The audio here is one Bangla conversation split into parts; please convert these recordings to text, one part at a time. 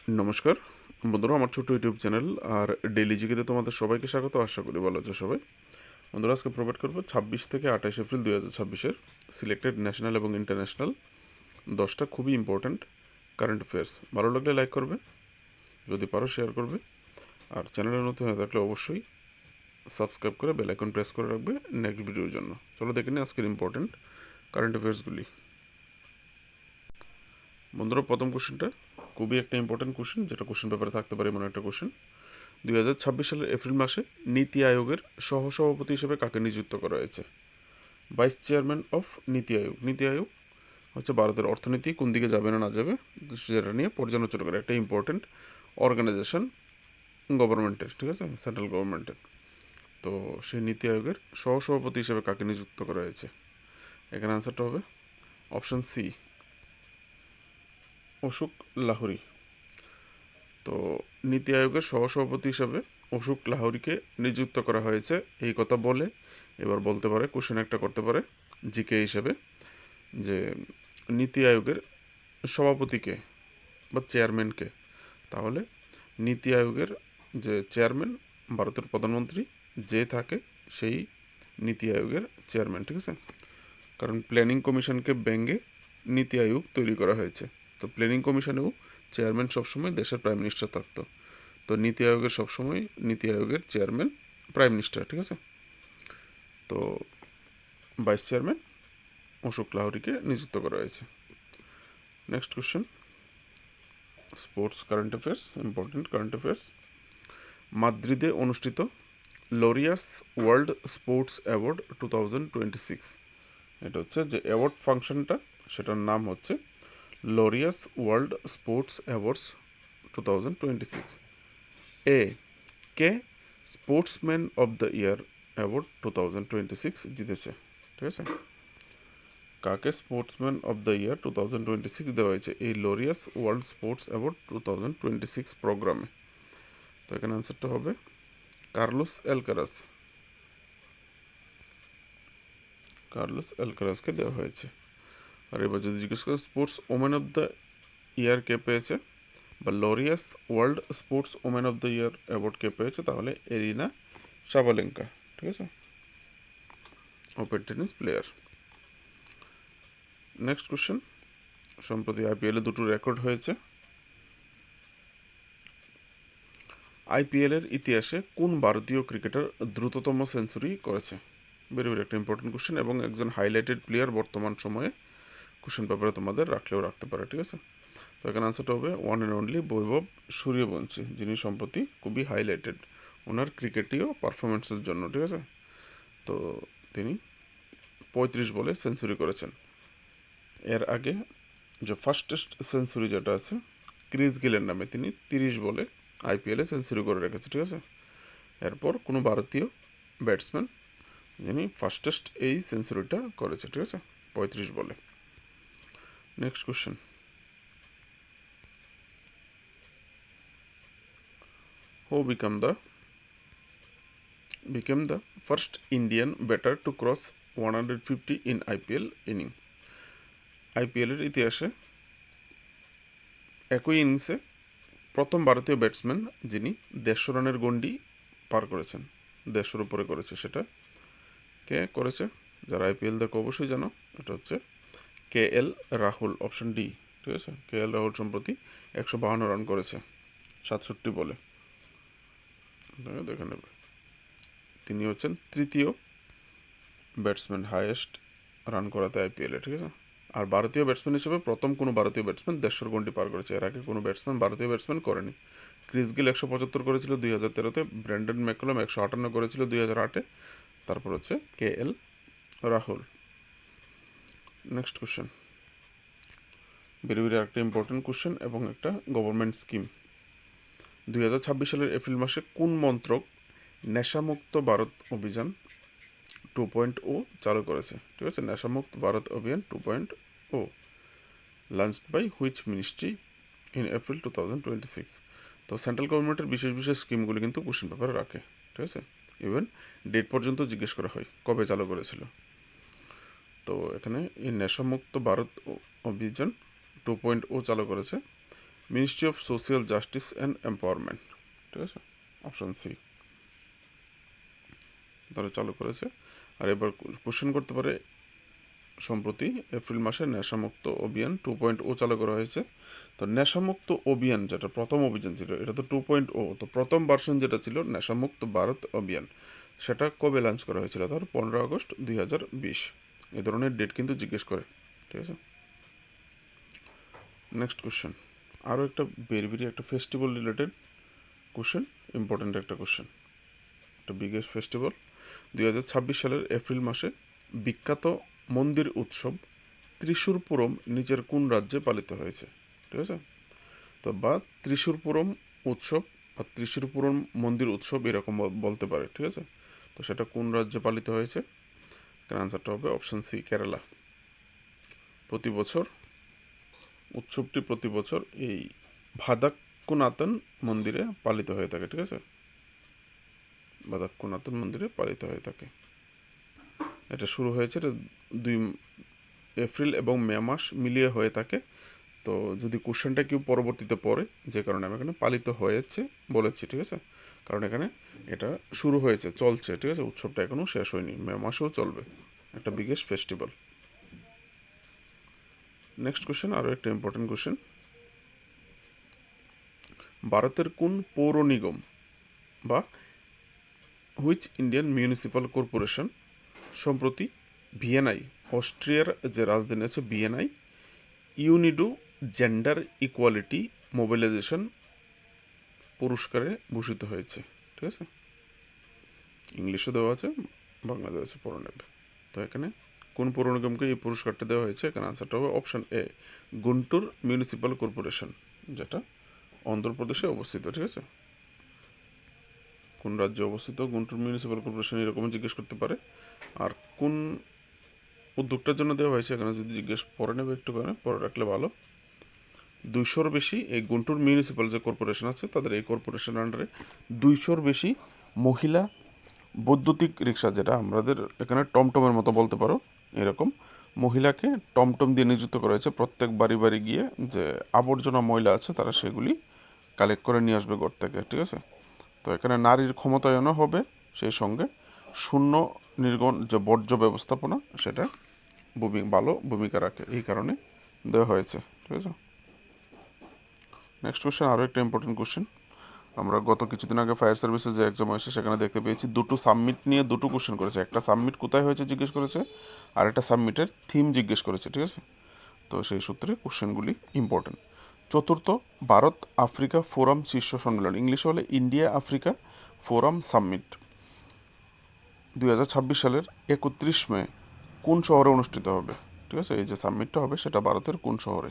নমস্কার বন্ধুরা, আমার ছোট্ট ইউটিউব চ্যানেল আর ডেইলি জিকেতে তোমাদের সবাইকে স্বাগত। আশা করি ভালো আছো সবাই। বন্ধুরা, আজকে প্রোভাইড করবো 26 থেকে 28 এপ্রিল 2026-এর সিলেক্টেড ন্যাশনাল এবং ইন্টারন্যাশনাল 10টা খুবই ইম্পর্ট্যান্ট কারেন্ট অ্যাফেয়ার্স। ভালো লাগলে লাইক করবে, যদি পারো শেয়ার করবে, আর চ্যানেলে নতুন হয়ে থাকলে অবশ্যই সাবস্ক্রাইব করে বেল আইকন প্রেস করে রাখবে নেক্সট ভিডিওর জন্য। চলো দেখে নিই আজকের ইম্পর্ট্যান্ট কারেন্ট অ্যাফেয়ার্সগুলি। বন্ধুরা, প্রথম কোশ্চেনটা খুবই একটা ইম্পর্ট্যান্ট কোশ্চেন, যেটা কোশ্চেন পেপারে থাকতে পারে এমন একটা কোশ্চেন। 2026 সালের এপ্রিল মাসে নীতি আয়োগের সহসভাপতি হিসেবে কাকে নিযুক্ত করা হয়েছে? ভাইস চেয়ারম্যান অফ নীতি আয়োগ। নীতি আয়োগ হচ্ছে ভারতের অর্থনীতি কোন দিকে যাবে না যাবে সেটা নিয়ে পর্যালোচনা করে একটা ইম্পর্টেন্ট অর্গানাইজেশন গভর্নমেন্টের, ঠিক আছে, সেন্ট্রাল গভর্নমেন্টের। তো সেই নীতি আয়োগের সহসভাপতি হিসেবে কাকে নিযুক্ত করা হয়েছে? এখানে আনসারটা হবে অপশন সি, অশোক লাহোরি। তো নীতি আয়োগের সহসভাপতি হিসাবে অশোক লাহোরিকে নিযুক্ত করা হয়েছে এই কথা বলে এবার বলতে পারে, কোশ্চেন একটা করতে পারে জিকে হিসেবে, যে নীতি আয়োগের সভাপতিকে বা চেয়ারম্যানকে। তাহলে নীতি আয়োগের যে চেয়ারম্যান ভারতের প্রধানমন্ত্রী যে থাকে সেই নীতি আয়োগের চেয়ারম্যান, ঠিক আছে। কারণ প্ল্যানিং কমিশনকে ব্যঙ্গে নীতি আয়োগ তৈরি করা হয়েছে। তো প্ল্যানিং কমিশনেও চেয়ারম্যান সবসময় দেশের প্রাইম মিনিস্টার থাকতো। তো নীতি আয়োগের সবসময় নীতি আয়োগের চেয়ারম্যান প্রাইম মিনিস্টার, ঠিক আছে। তো ভাইস চেয়ারম্যান অশোক লাহোরিকে নিযুক্ত করা হয়েছে। Next question, sports current affairs, important current affairs. মাদ্রিদে অনুষ্ঠিত লোরিয়াস ওয়ার্ল্ড স্পোর্টস অ্যাওয়ার্ড 2026, এটা হচ্ছে যে অ্যাওয়ার্ড ফাংশনটা, সেটার নাম হচ্ছে লোরিয়াস ওয়ার্ল্ড স্পোর্টস অ্যাওয়ার্ডস 2026। এ কে sportsman of the year award 2026 জিতেছে, ঠিক আছে। কাকে স্পোর্টসম্যান অফ দ্য ইয়ার 2026 দেওয়া হয়েছে এই লোরিয়াস ওয়ার্ল্ড স্পোর্টস অ্যাওয়ার্ড 2026 প্রোগ্রামে? তো এখানে আনসারটা হবে কার্লোস অ্যালকারাস। কার্লোস অ্যালকারাসকে দেওয়া হয়েছে। আর এবার যদি জিজ্ঞেস করে sports women of the year কে পেয়েছে, বা Laureus world sports women of the year award কে পেয়েছে, তাহলে এরিনা সাবালেঙ্কা, ঠিক আছে, open tennis player. Next question, সম্প্রতি আইপিএলে দুটো রেকর্ড হয়েছে। আইপিএলের ইতিহাসে কোন ভারতীয় ক্রিকেটার দ্রুততম সেঞ্চুরি করেছে? ভেরি ভেরি একটা ইম্পর্টেন্ট কোশ্চেন এবং একজন হাইলাইটেড প্লেয়ার বর্তমান সময়ে, কোশ্চেন পেপারে তোমাদের রাখলেও রাখতে পারে, ঠিক আছে। তো এখানে আনসারটা হবে ওয়ান অ্যান্ড অনলি বৈভব সূর্যবংশী, যিনি সম্প্রতি খুবই হাইলাইটেড ওনার ক্রিকেটীয় পারফরমেন্সের জন্য, ঠিক আছে। তো তিনি 35 বলে সেঞ্চুরি করেছেন। এর আগে যে ফার্স্টেস্ট সেঞ্চুরি যেটা আছে ক্রিস গেলের নামে, তিনি 30 বলে আইপিএলে সেঞ্চুরি করে রেখেছে, ঠিক আছে। এরপর কোনো ভারতীয় ব্যাটসম্যান যিনি ফার্স্টেস্ট এই সেঞ্চুরিটা করেছে, ঠিক আছে, 35 বলে। Next question, who became the first Indian batter to cross 150 in IPL inning? আইপিএলের ইতিহাসে একই ইনিংসে প্রথম ভারতীয় ব্যাটসম্যান যিনি 150 রানের গণ্ডি পার করেছেন, 150-এর উপরে করেছে, সেটা কে করেছে? যারা আইপিএল দেখো অবশ্যই জানো, এটা হচ্ছে KL রাহুল, অপশন ডি, ঠিক আছে। KL রাহুল সম্প্রতি 152 রান করেছে 67 বলে, দেখে নেবে। তিনি হচ্ছেন তৃতীয় ব্যাটসম্যান হাইয়েস্ট রান করাতে আইপিএলে, ঠিক আছে। আর ভারতীয় ব্যাটসম্যান হিসেবে প্রথম কোনো ভারতীয় ব্যাটসম্যান 150 গণ্ডি পার করেছে, এর আগে কোনো ভারতীয় ব্যাটসম্যান করেনি। ক্রিস গেল 175 করেছিল 2013-তে, ব্র্যান্ডন ম্যাককালাম 158 করেছিল 2008-এ, তারপর হচ্ছে KL Rahul. Next question, very very একটা ইম্পর্টেন্ট কোশ্চেন এবং একটা গভর্নমেন্ট স্কিম। 2026 সালের এপ্রিল মাসে কোন মন্ত্রক নেশামুক্ত ভারত অভিযান 2.0 চালু করেছে, ঠিক আছে। নেশামুক্ত ভারত অভিযান 2.0 launched by which ministry in April 2026? তো সেন্ট্রাল গভর্নমেন্টের বিশেষ বিশেষ স্কিমগুলি কিন্তু কোশ্চেন পেপারে রাখে, ঠিক আছে। ইভেন ডেট পর্যন্ত জিজ্ঞেস করা হয় কবে চালু করেছিল। তো এখানে এই নেশামুক্ত ভারত অভিযান 2.0 চালু করেছে ministry of social justice and empowerment, ঠিক আছে, অপশন সি তারা চালু করেছে। আর এবার কোশ্চেন করতে পারে সম্প্রতি এপ্রিল মাসে নেশামুক্ত অভিযান 2.0 চালু করা হয়েছে। তো নেশামুক্ত অভিযান যেটা প্রথম অভিযান ছিল, এটা তো 2.0, তো প্রথম ভার্সন যেটা ছিল নেশামুক্ত ভারত অভিযান, সেটা কবে লঞ্চ করা হয়েছিল? ধর 15 আগস্ট 2020। এই ধরনের ডেট কিন্তু জিজ্ঞেস করে, ঠিক আছে। নেক্সট কোশ্চেন, আরও একটা ভেরি একটা ফেস্টিভ্যাল রিলেটেড কোশ্চেন, ইম্পর্ট্যান্ট একটা কোশ্চেন, একটা বিগেস্ট ফেস্টিভ্যাল 2026 সালের এপ্রিল মাসে বিখ্যাত মন্দির উৎসব ত্রিশূরপুরম নিচের কোন রাজ্যে পালিত হয়েছে? ঠিক আছে, তো বা ত্রিশূরপুরম উৎসব বা ত্রিশূরপুরম মন্দির উৎসব এরকম বলতে পারে, ঠিক আছে। তো সেটা কোন রাজ্যে পালিত হয়েছে? এখানে আনসারটা হবে অপশন সি, কেরালা। প্রতি বছর উৎসবটি প্রতি বছর এই ভাদাক্কুনাথন মন্দিরে পালিত হয়ে থাকে, ঠিক আছে, ভাদাক্কুনাথন মন্দিরে পালিত হয়ে থাকে। এটা শুরু হয়েছে, এটা 2 এপ্রিল এবং মে মাস মিলিয়ে হয়ে থাকে। তো যদি কোশ্চেনটা কেউ পরবর্তীতে পড়ে, যে কারণে আমি এখানে পালিত হয়েছে বলেছি, ঠিক আছে, কারণ এখানে এটা শুরু হয়েছে, চলছে, ঠিক আছে, উৎসবটা এখনও শেষ হয়নি, মে মাসেও চলবে, একটা বিগেস্ট ফেস্টিভ্যাল। নেক্সট কোশ্চেন, আরও একটা ইম্পর্টেন্ট কোশ্চেন, ভারতের কোন পৌর নিগম বা হুইচ ইন্ডিয়ান মিউনিসিপ্যাল কর্পোরেশন সম্প্রতি ভিয়েনায়, অস্ট্রিয়ার যে রাজধানী আছে ভিয়েনায়, ইউনিডো জেন্ডার ইকুয়ালিটি মোবিলাইজেশন পুরস্কারে ভূষিত হয়েছে? ঠিক আছে, ইংলিশে দেওয়া আছে, বাংলা দেওয়া আছে, পড়ে নেবে। তো এখানে কোন পৌর নিগমকে এই পুরস্কারটা দেওয়া হয়েছে? এখানে আনসারটা হবে option A, Guntur municipal corporation, যেটা অন্ধ্রপ্রদেশে অবস্থিত, ঠিক আছে। কোন রাজ্যে অবস্থিত গুন্টুর মিউনিসিপ্যাল কর্পোরেশন, এরকম জিজ্ঞেস করতে পারে। আর কোন উদ্যোগটার জন্য দেওয়া হয়েছে, এখানে যদি জিজ্ঞেস পরে নেবে, একটু করে পরে রাখলে ভালো। 200-র বেশি এই গুন্টুর মিউনিসিপ্যাল যে কর্পোরেশন আছে, তাদের এই কর্পোরেশনের আন্ডারে 200-র বেশি মহিলা বৈদ্যুতিক রিক্সা, যেটা আমাদের এখানে টমটমের মতো বলতে পারো, এরকম মহিলাকে টমটম দিয়ে নিযুক্ত করা হয়েছে। প্রত্যেক বাড়ি বাড়ি গিয়ে যে আবর্জনা ময়লা আছে, তারা সেগুলি কালেক্ট করে নিয়ে আসবে ঘর থেকে, ঠিক আছে। তো এখানে নারীর ক্ষমতায়নও হবে, সেই সঙ্গে শূন্য নির্গমন যে বর্জ্য ব্যবস্থাপনা, সেটা ভালো ভূমিকা রাখে, এই কারণে দেওয়া হয়েছে, ঠিক আছে। নেক্সট কোশ্চেন, আরও একটা ইম্পর্টেন্ট কোশ্চেন, আমরা গত কিছুদিন আগে ফায়ার সার্ভিসের যে এক্সাম হয়েছে, সেখানে দেখতে পেয়েছি দুটো সাবমিট নিয়ে দুটো কোশ্চেন করেছে। একটা সাবমিট কোথায় হয়েছে জিজ্ঞেস করেছে, আর একটা সাবমিটের থিম জিজ্ঞেস করেছে, ঠিক আছে। তো সেই সূত্রে কোশ্চেনগুলি ইম্পর্টেন্ট। চতুর্থ ভারত আফ্রিকা ফোরাম শীর্ষ সম্মেলন, ইংলিশে হলে ইন্ডিয়া আফ্রিকা ফোরাম সাবমিট, 2026 সালের 31 মে কোন শহরে অনুষ্ঠিত হবে? ঠিক আছে, এই যে সাবমিটটা হবে সেটা ভারতের কোন শহরে,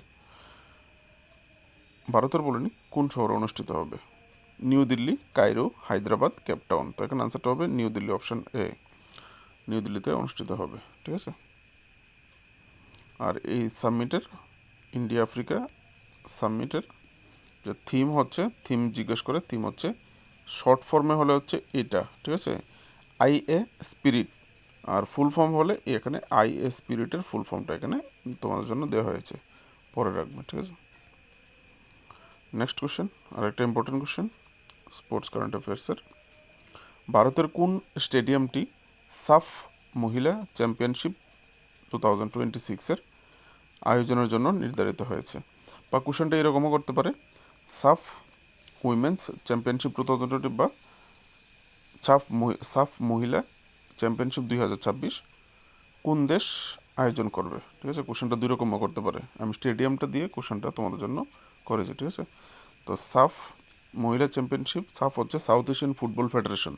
ভারতের বলিনি, কোন শহরে অনুষ্ঠিত হবে? New Delhi, Cairo, Hyderabad, Cape Town. তো এখানে আনসারটা হবে new Delhi, option A, new দিল্লিতে অনুষ্ঠিত হবে, ঠিক আছে। আর এই সাবমিটের, ইন্ডিয়া আফ্রিকা সাবমিটের যে থিম হচ্ছে, থিম জিজ্ঞেস করে, থিম হচ্ছে শর্ট ফর্মে হলে হচ্ছে এটা, ঠিক আছে, আই এ স্পিরিট, আর ফুল ফর্ম হলে এখানে আই এ স্পিরিটের ফুল ফর্মটা এখানে তোমাদের জন্য দেওয়া হয়েছে, পরে রাখবে, ঠিক আছে। নেক্সট কোশ্চেন, আর একটা ইম্পর্টেন্ট কোশ্চেন, স্পোর্টস কারেন্ট অ্যাফেয়ার্সের, ভারতের কোন স্টেডিয়ামটি সাফ মহিলা চ্যাম্পিয়নশিপ 2026-এর আয়োজনের জন্য নির্ধারিত হয়েছে? বা কোশ্চেনটা এরকমও করতে পারে, সাফ উইমেন্স চ্যাম্পিয়নশিপ 2020 বা সাফ মহিলা চ্যাম্পিয়নশিপ 2026 কোন দেশ আয়োজন করবে? ঠিক আছে, কোশ্চেনটা দুই রকমও করতে পারে, আমি স্টেডিয়ামটা দিয়ে কোশ্চেনটা তোমাদের জন্য করেছি, ঠিক আছে। তো সাফ মহিলা চ্যাম্পিয়নশিপ, সাফ হচ্ছে সাউথ এশিয়ান ফুটবল ফেডারেশন,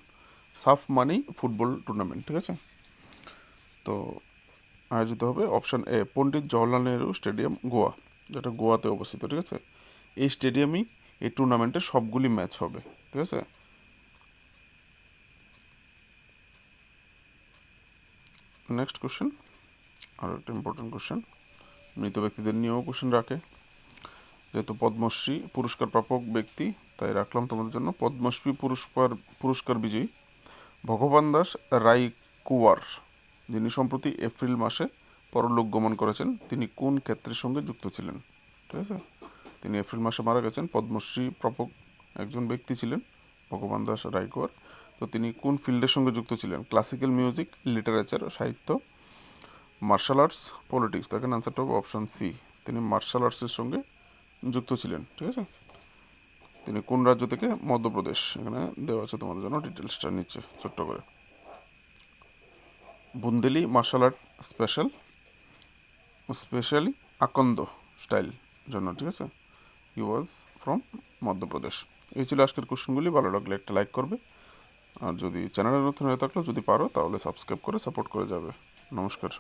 সাফ মানেই ফুটবল টুর্নামেন্ট, ঠিক আছে। তো আয়োজিত হবে option A, Pandit Jawaharlal Nehru stadium, Goa, যেটা গোয়াতে অবস্থিত, ঠিক আছে। এই স্টেডিয়ামই এই টুর্নামেন্টের সবগুলি ম্যাচ হবে, ঠিক আছে। নেক্সট কোশ্চেন, আর একটা ইম্পর্টেন্ট কোশ্চেন, মৃত ব্যক্তিদের নিয়েও কোশ্চেন রাখে, যেহেতু পদ্মশ্রী পুরস্কার প্রাপক ব্যক্তি, তাই রাখলাম তোমাদের জন্য। পদ্মশ্রী পুরস্কার বিজয়ী ভগবান দাস রায়কুয়ার, যিনি সম্প্রতি এপ্রিল মাসে পরলোক গমন করেছেন, তিনি কোন ক্ষেত্রের সঙ্গে যুক্ত ছিলেন? ঠিক আছে, তিনি এপ্রিল মাসে মারা গেছেন। পদ্মশ্রী প্রাপক একজন ব্যক্তি ছিলেন ভগবান দাস রায়কোয়াড়। তো তিনি কোন ফিল্ডের সঙ্গে যুক্ত ছিলেন? ক্লাসিক্যাল মিউজিক, লিটারেচার, সাহিত্য, মার্শাল আর্টস, পলিটিক্স। দেখেন আনসারটা হবে অপশান সি, তিনি মার্শাল আর্টসের সঙ্গে যুক্ত ছিলেন। ঠিক আছে, তিনি কোন রাজ্য থেকে? মধ্যপ্রদেশ। এখানে দেওয়া আছে তোমাদের জন্য ডিটেলসটা নিচ্ছে ছোট্ট করে। বুন্দেলি মার্শাল আর্ট স্পেশালি আকন্দ স্টাইল জন্য। ঠিক আছে, হি ওয়াজ ফ্রম মধ্যপ্রদেশ। এই ছিল আজকের কোশ্চেনগুলি। ভালো লাগলে একটা লাইক করবে, আর যদি চ্যানেলে নতুন হয়ে থাকলো যদি পারো তাহলে সাবস্ক্রাইব করে সাপোর্ট করে যাবে। নমস্কার।